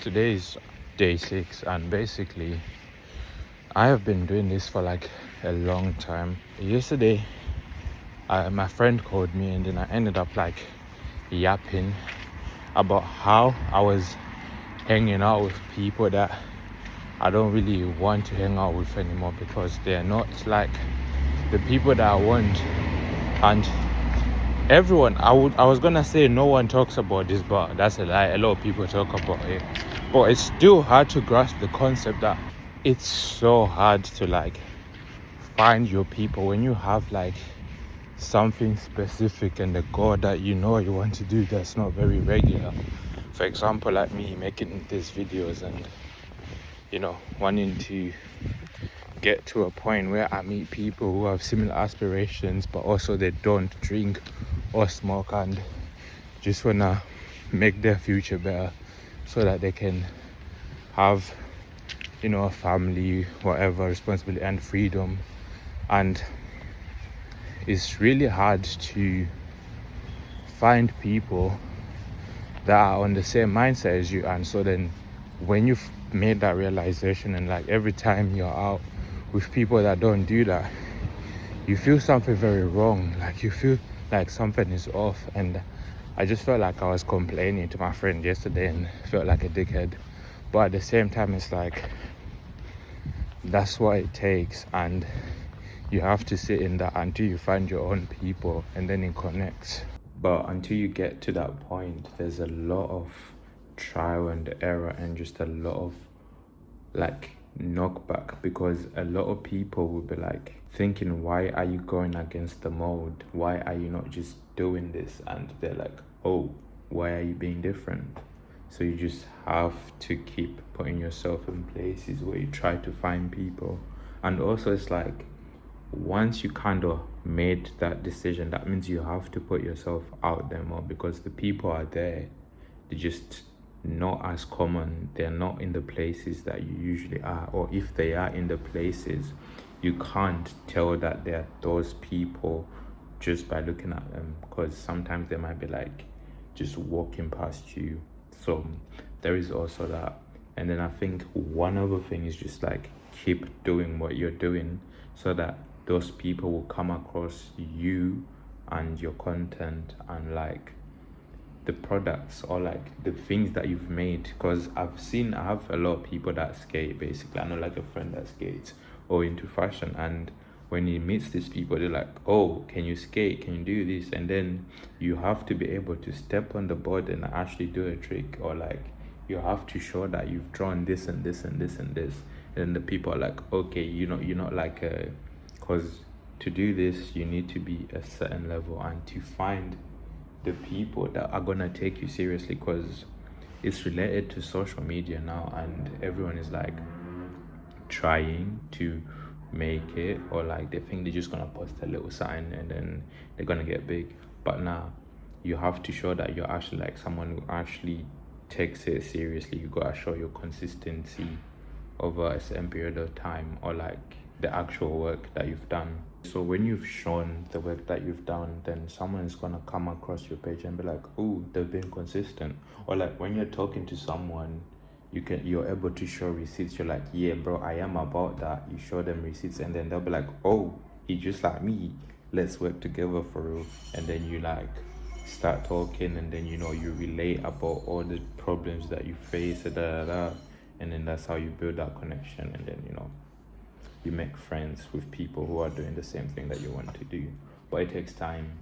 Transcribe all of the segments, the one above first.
Today is day 6, and basically, I have been doing this for like a long time. Yesterday, my friend called me, and then I ended up like yapping about how I was hanging out with people that I don't really want to hang out with anymore because they're not like the people that I want. And everyone, I was gonna say no one talks about this, but that's a lie. A lot of people talk about it, but it's still hard to grasp the concept that it's so hard to like find your people when you have like something specific and the goal that you know you want to do that's not very regular. For example, like me making these videos and wanting to get to a point where I meet people who have similar aspirations, but also they don't drink or smoke and just wanna make their future better so that they can have a family, whatever, responsibility and freedom. And it's really hard to find people that are on the same mindset as you. And so then when you've made that realization, and like every time you're out with people that don't do that, you feel something very wrong. Like you feel like something is off. And I just felt like I was complaining to my friend yesterday and felt like a dickhead. But at the same time, it's like that's what it takes, and you have to sit in that until you find your own people, and then it connects. But until you get to that point, there's a lot of trial and error and just a lot of like knockback, because a lot of people will be like thinking, why are you going against the mold? Why are you not just doing this? And they're like, oh, why are you being different? So you just have to keep putting yourself in places where you try to find people. And also it's like, once you kind of made that decision, that means you have to put yourself out there more, because the people are there. They're just not as common. They're not in the places that you usually are. Or if they are in the places, you can't tell that they're those people just by looking at them, because sometimes they might be like just walking past you. So there is also that. And then I think one other thing is just like keep doing what you're doing, so that those people will come across you and your content and like the products or like the things that you've made. Because I have a lot of people that skate. Basically, I know like a friend that skates or into fashion, and when he meets these people, they're like, oh, can you skate, can you do this? And then you have to be able to step on the board and actually do a trick, or like you have to show that you've drawn this and this and this and this. And then the people are like, okay, you're not like a, because to do this you need to be a certain level, and to find the people that are gonna take you seriously, because it's related to social media now, and everyone is like trying to make it, or like they think they're just gonna post a little sign and then they're gonna get big. But now you have to show that you're actually like someone who actually takes it seriously. You gotta show your consistency over a certain period of time, or like the actual work that you've done. So when you've shown the work that you've done, then someone is gonna come across your page and be like, oh, they've been consistent. Or like when you're talking to someone, you're able to show receipts. You're like, yeah bro, I am about that. You show them receipts, and then they'll be like, oh, he just like me, let's work together for real. And then you like start talking, and then you relate about all the problems that you face, and then that's how you build that connection. And then you make friends with people who are doing the same thing that you want to do. But it takes time.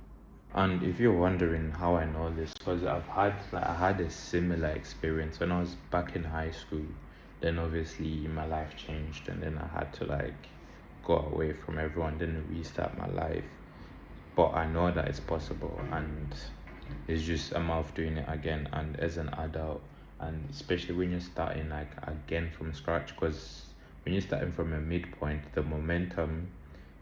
And if you're wondering how I know this, because I had a similar experience when I was back in high school. Then obviously my life changed, and then I had to like go away from everyone, then restart my life. But I know that it's possible, and it's just a matter of doing it again and as an adult. And especially when you're starting like again from scratch, because when you're starting from a midpoint, the momentum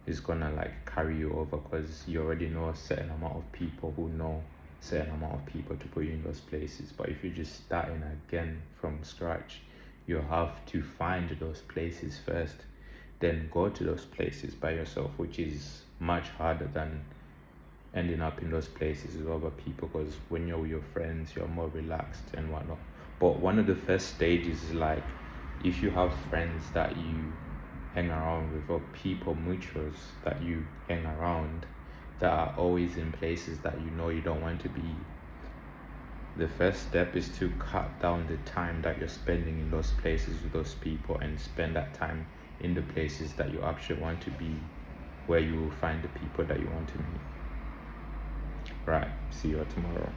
is gonna like carry you over, because you already know a certain amount of people who know a certain amount of people to put you in those places. But if you're just starting again from scratch, you have to find those places first, then go to those places by yourself, which is much harder than ending up in those places with other people, because when you're with your friends, you're more relaxed and whatnot. But But one of the first stages is like if you have friends that you hang around with, or people mutuals that you hang around that are always in places that you know you don't want to be, the first step is to cut down the time that you're spending in those places with those people and spend that time in the places that you actually want to be, where you will find the people that you want to meet. Right, see you tomorrow.